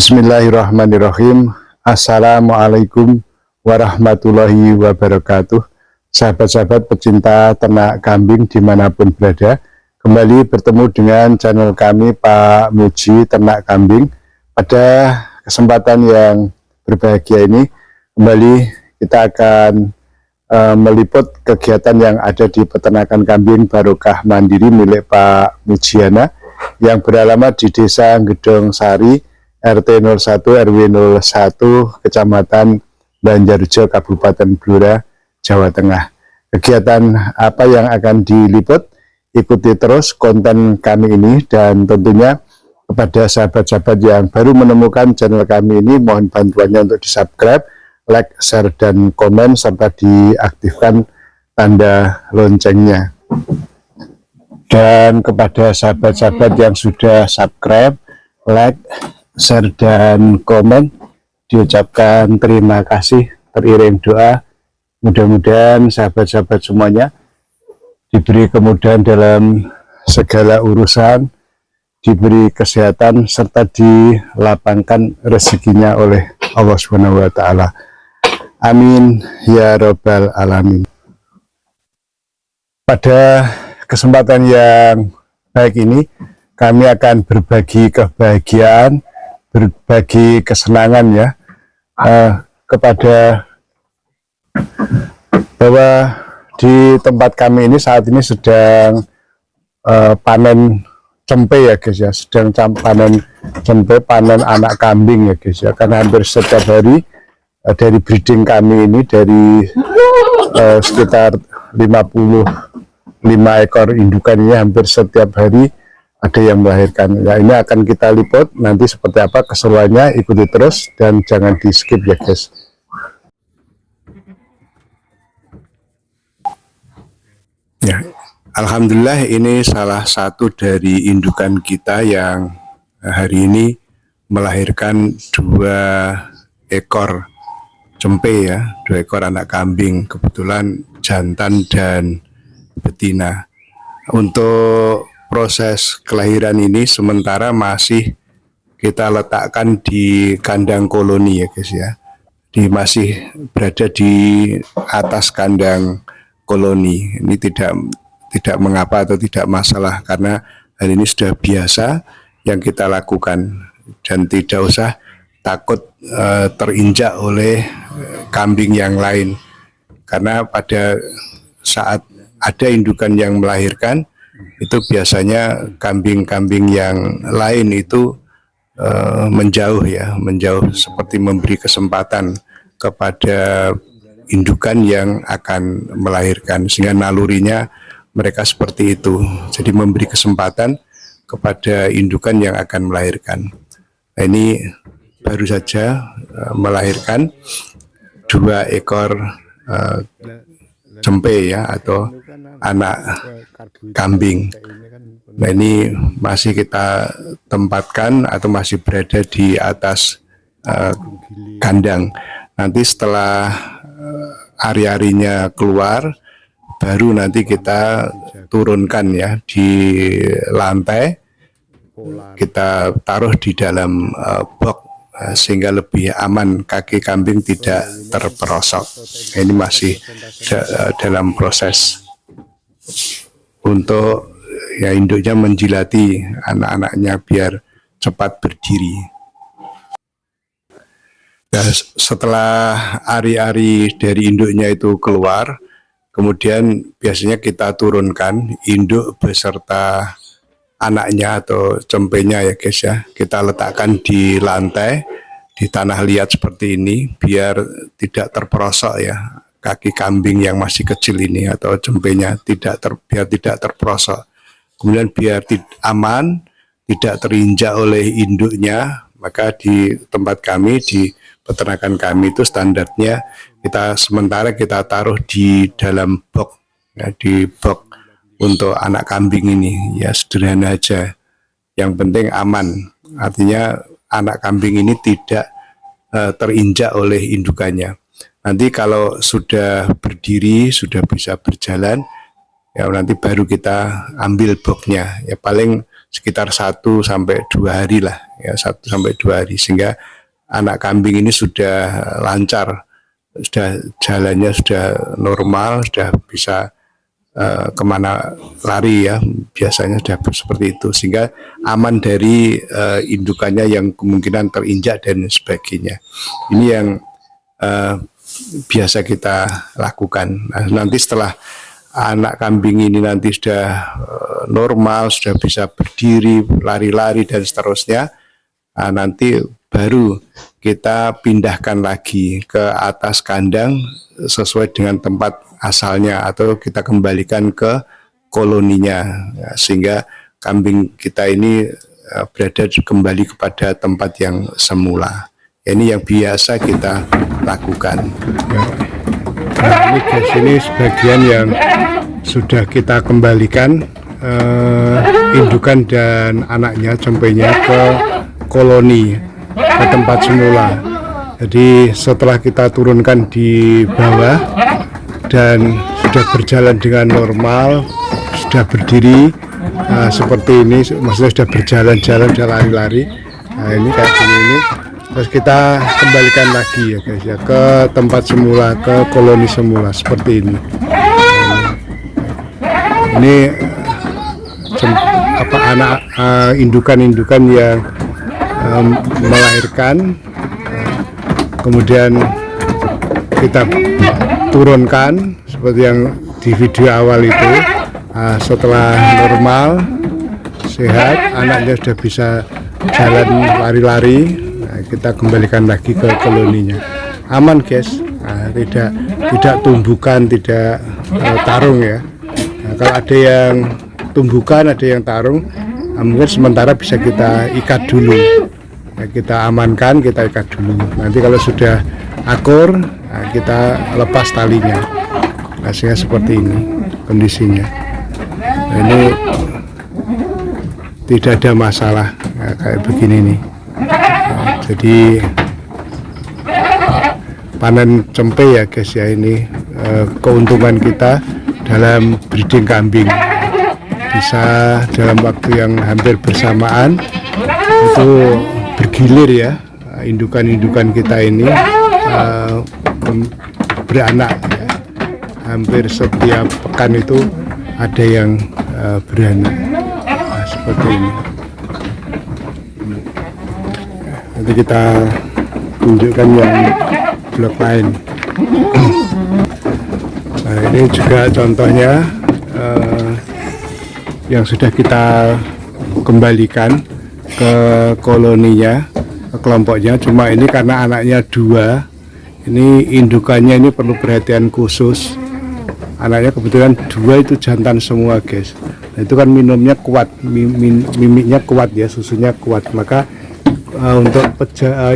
Bismillahirrahmanirrahim. Assalamualaikum warahmatullahi wabarakatuh. Sahabat-sahabat pecinta ternak kambing dimanapun berada, kembali bertemu dengan channel kami Pak Muji Ternak Kambing. Pada kesempatan yang berbahagia ini, kembali kita akan meliput kegiatan yang ada di peternakan kambing Barokah Mandiri milik Pak Mujiana yang beralamat di Desa Gedong Sari, RT 01 RW 01 Kecamatan Banjarjo Kabupaten Blora, Jawa Tengah. Kegiatan apa yang akan diliput? Ikuti terus konten kami ini, dan tentunya kepada sahabat-sahabat yang baru menemukan channel kami ini, mohon bantuannya untuk di-subscribe, like, share, dan komen, serta diaktifkan tanda loncengnya. Dan kepada sahabat-sahabat yang sudah subscribe, like, share, dan komen, diucapkan terima kasih, teriring doa. Mudah-mudahan sahabat-sahabat semuanya diberi kemudahan dalam segala urusan, diberi kesehatan, serta dilapangkan rezekinya oleh Allah Subhanahu wa Ta'ala. Amin ya Rabbal Alamin. Pada kesempatan yang baik ini, kami akan berbagi kebahagiaan, berbagi kesenangan ya, kepada bahwa di tempat kami ini saat ini sedang panen cempe ya guys ya, sedang panen cempe, panen anak kambing ya guys ya, karena hampir setiap hari dari breeding kami ini dari sekitar 55 ekor indukan ini hampir setiap hari ada yang melahirkan. Ya, ini akan kita liput nanti seperti apa keseruannya, ikuti terus dan jangan di skip ya guys. Ya, alhamdulillah ini salah satu dari indukan kita yang hari ini melahirkan 2 ekor cempe ya, 2 ekor anak kambing, kebetulan jantan dan betina. Untuk proses kelahiran ini sementara masih kita letakkan di kandang koloni ya guys ya, masih berada di atas kandang koloni. Ini tidak mengapa atau tidak masalah, karena hal ini sudah biasa yang kita lakukan dan tidak usah takut terinjak oleh kambing yang lain, karena pada saat ada indukan yang melahirkan itu biasanya kambing-kambing yang lain itu menjauh seperti memberi kesempatan kepada indukan yang akan melahirkan, sehingga nalurinya mereka seperti itu, jadi memberi kesempatan kepada indukan yang akan melahirkan. Nah, ini baru saja melahirkan 2 ekor cempe ya, atau anak kambing. Nah, ini masih kita tempatkan atau masih berada di atas kandang. Nanti setelah ari-arinya keluar, baru nanti kita turunkan ya di lantai, kita taruh di dalam box sehingga lebih aman, kaki kambing tidak terperosok. Ini masih dalam proses untuk ya induknya menjilati anak-anaknya biar cepat berdiri. Nah, setelah ari-ari dari induknya itu keluar, kemudian biasanya kita turunkan induk beserta anaknya atau cempenya ya guys ya, kita letakkan di lantai di tanah liat seperti ini biar tidak terperosok ya, kaki kambing yang masih kecil ini atau cempenya biar tidak terperosok. Kemudian biar aman, tidak terinjak oleh induknya, maka di tempat kami, di peternakan kami itu standarnya sementara kita taruh di dalam box ya, di box untuk anak kambing ini ya, sederhana aja, yang penting aman, artinya anak kambing ini tidak terinjak oleh indukannya. Nanti kalau sudah berdiri, sudah bisa berjalan, Ya nanti baru kita ambil boxnya, ya paling sekitar 1 sampai 2 hari lah, ya 1 sampai 2 hari, sehingga anak kambing ini sudah lancar, sudah jalannya sudah normal, sudah bisa kemana lari ya, biasanya sudah seperti itu, sehingga aman dari indukannya yang kemungkinan terinjak dan sebagainya. Ini yang biasa kita lakukan. Nah, nanti setelah anak kambing ini nanti sudah normal, sudah bisa berdiri, lari-lari dan seterusnya, nanti baru kita pindahkan lagi ke atas kandang sesuai dengan tempat asalnya, atau kita kembalikan ke koloninya, sehingga kambing kita ini berada kembali kepada tempat yang semula. Ini yang biasa kita lakukan. Nah, ini guys, ini sebagian yang sudah kita kembalikan indukan dan anaknya, cempenya ke koloni, ke tempat semula. Jadi setelah kita turunkan di bawah dan sudah berjalan dengan normal, sudah berdiri seperti ini, maksudnya sudah berjalan-jalan, sudah lari-lari. Nah, ini kayak gini ini. Terus kita kembalikan lagi ya guys ya, ke tempat semula, ke koloni semula seperti ini. Ini anak indukan-indukan yang melahirkan, kemudian kita turunkan seperti yang di video awal itu. Setelah normal, sehat, anaknya sudah bisa jalan, lari-lari, kita kembalikan lagi ke koloninya. Aman guys, tidak tumbukan, tidak tarung ya. Nah, kalau ada yang tumbukan, ada yang tarung, mungkin sementara bisa kita ikat dulu, kita amankan, kita ikat dulu. Nanti kalau sudah akur, kita lepas talinya. Sehingga seperti ini kondisinya. Nah, ini tidak ada masalah kayak begini nih. Jadi panen cempe ya guys ya, ini keuntungan kita dalam breeding kambing, bisa dalam waktu yang hampir bersamaan itu bergilir ya, indukan-indukan kita ini beranak ya. Hampir setiap pekan itu ada yang beranak. Nah, seperti ini. Nanti kita tunjukkan yang blok lain. Nah, ini juga contohnya yang sudah kita kembalikan ke koloninya, ke kelompoknya. Cuma ini karena anaknya 2, ini indukannya ini perlu perhatian khusus. Anaknya kebetulan 2 itu jantan semua guys. Nah, itu kan minumnya kuat, mimiknya kuat ya, susunya kuat, maka untuk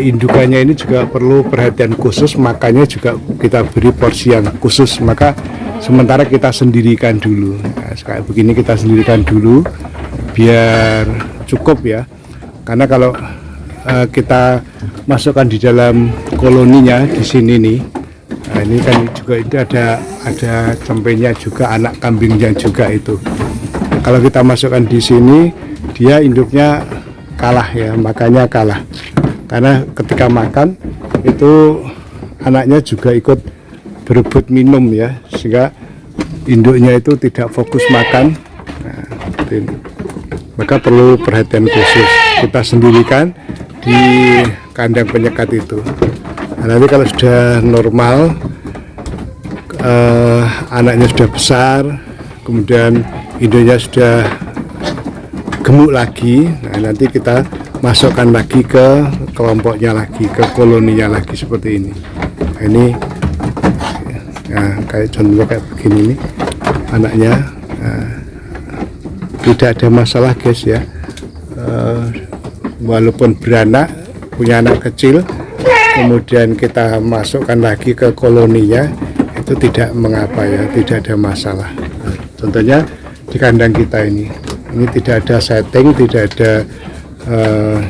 indukannya ini juga perlu perhatian khusus, makanya juga kita beri porsi yang khusus. Maka sementara kita sendirikan dulu, nah, kayak begini kita sendirikan dulu biar cukup ya, karena kalau kita masukkan di dalam koloninya di sini nih, nah ini kan juga itu ada cempenya juga, anak kambingnya juga itu. Kalau kita masukkan di sini, dia induknya kalah ya, makanya kalah, karena ketika makan itu anaknya juga ikut berebut minum ya, sehingga induknya itu tidak fokus makan. Nah, maka perlu perhatian khusus, kita sendirikan di kandang penyekat itu. Nah, nanti kalau sudah normal, anaknya sudah besar, kemudian induknya sudah gemuk lagi, nah nanti kita masukkan lagi ke kelompoknya lagi, ke koloninya lagi seperti ini. Nah, ini ya, kayak contohnya kayak begini nih anaknya. Nah, tidak ada masalah guys ya, walaupun beranak, punya anak kecil, kemudian kita masukkan lagi ke koloninya, itu tidak mengapa ya, tidak ada masalah. Nah, contohnya di kandang kita ini tidak ada setting, tidak ada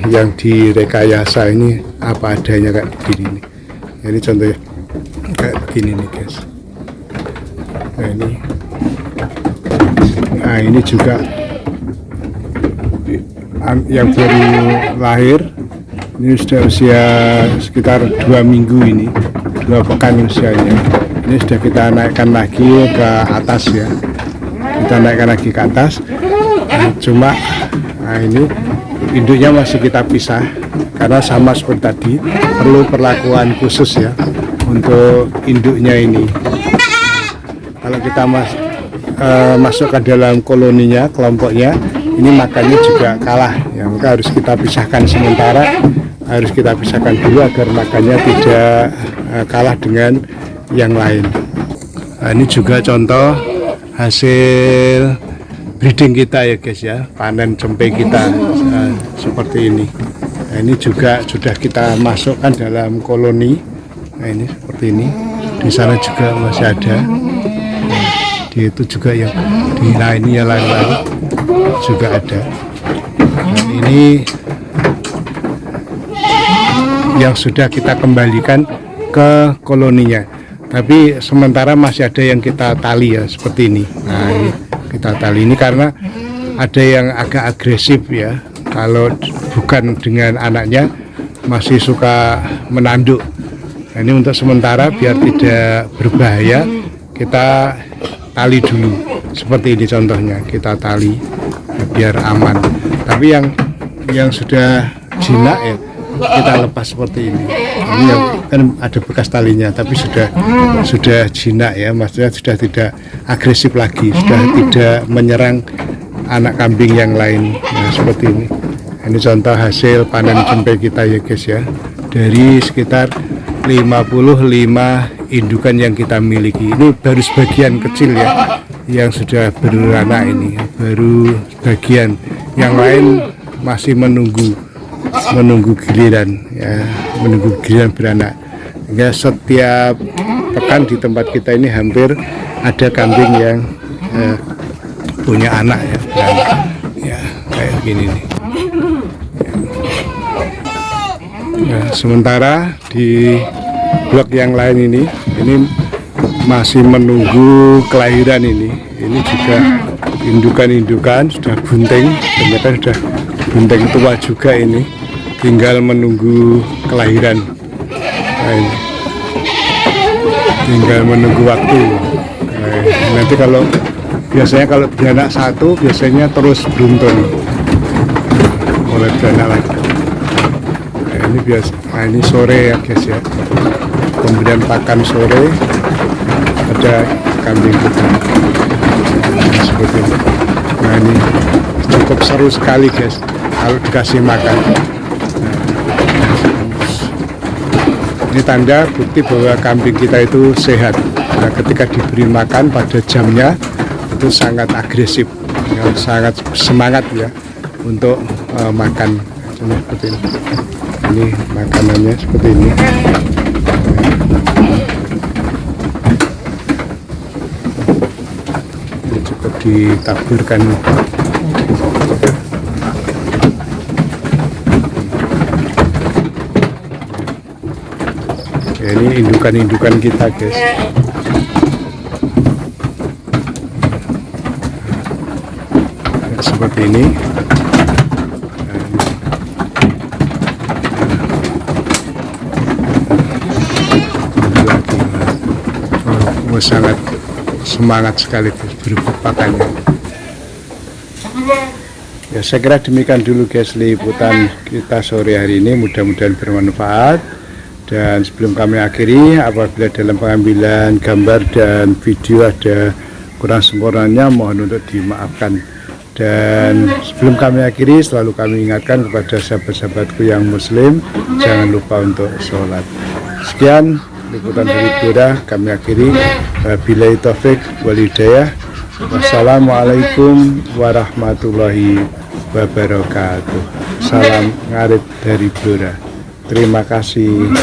yang direkayasa, ini apa adanya kayak begini nih. Ini contohnya kayak begini nih guys. Nah, ini Nah, ini juga yang baru lahir. Ini sudah usia sekitar 2 minggu ini, 2 pekan usianya. Ini sudah kita naikkan lagi ke atas ya. Kita naikkan lagi ke atas. Cuma ini induknya masih kita pisah karena sama seperti tadi, perlu perlakuan khusus ya untuk induknya ini. Kalau kita masuk ke dalam koloninya, kelompoknya, ini makannya juga kalah ya, maka harus kita pisahkan sementara, harus kita pisahkan dulu agar makannya tidak kalah dengan yang lain. Nah, ini juga contoh hasil breeding kita ya guys ya, panen cempe kita seperti ini. Nah, ini juga sudah kita masukkan dalam koloni. Nah, ini seperti ini. Di sana juga masih ada. Nah, di itu juga yang di lain yang lain-lain juga ada. Nah, ini yang sudah kita kembalikan ke koloninya. Tapi sementara masih ada yang kita tali ya seperti ini. Nah, ini kita tali ini karena ada yang agak agresif ya. Kalau bukan dengan anaknya masih suka menanduk. Nah, ini untuk sementara biar tidak berbahaya kita tali dulu. Seperti ini contohnya, kita tali biar aman. Tapi yang sudah jinak ya kita lepas seperti ini. Ini yang kan ada bekas talinya, tapi sudah jinak ya, maksudnya sudah tidak agresif lagi, sudah tidak menyerang anak kambing yang lain. Nah, seperti ini. Ini contoh hasil panen cempe kita ya guys ya. Dari sekitar 55 indukan yang kita miliki. Ini baru sebagian kecil ya yang sudah beranak ini, baru bagian. Yang lain masih menunggu giliran ya, menunggu giliran beranak. Ya, setiap pekan di tempat kita ini hampir ada kambing yang punya anak ya, beranak ya, kayak gini nih ya. Sementara di blok yang lain ini masih menunggu kelahiran. Ini juga indukan sudah bunting, ternyata sudah bunting tua juga, ini tinggal menunggu kelahiran. Nah, ini tinggal menunggu waktu. Nah, nanti biasanya kalau beranak satu biasanya terus beruntun, mulai beranak lagi. Nah, ini biasa. Nah, ini sore ya guys ya, pemberian pakan sore ada kambing kita. Nah, seperti ini. Nah, ini cukup seru sekali guys kalau dikasih makan. Ini tanda bukti bahwa kambing kita itu sehat. Nah, ketika diberi makan pada jamnya itu sangat agresif, ya, sangat semangat ya untuk makan. Nah, seperti ini. Ini makanannya seperti ini. Ini cukup ditaburkan. Ya, ini indukan-indukan kita guys. Ya, seperti ini. Sangat semangat sekali berpakannya. Ya, saya kira demikian dulu guys liputan kita sore hari ini, mudah-mudahan bermanfaat. Dan sebelum kami akhiri, apabila dalam pengambilan gambar dan video ada kurang sempurnanya, mohon untuk dimaafkan. Dan sebelum kami akhiri, selalu kami ingatkan kepada sahabat-sahabatku yang muslim, jangan lupa untuk sholat. Sekian liputan dari Blora, kami akhiri. Wabillahi taufik wal hidayah. Wassalamualaikum warahmatullahi wabarakatuh. Salam ngarit dari Blora. Terima kasih.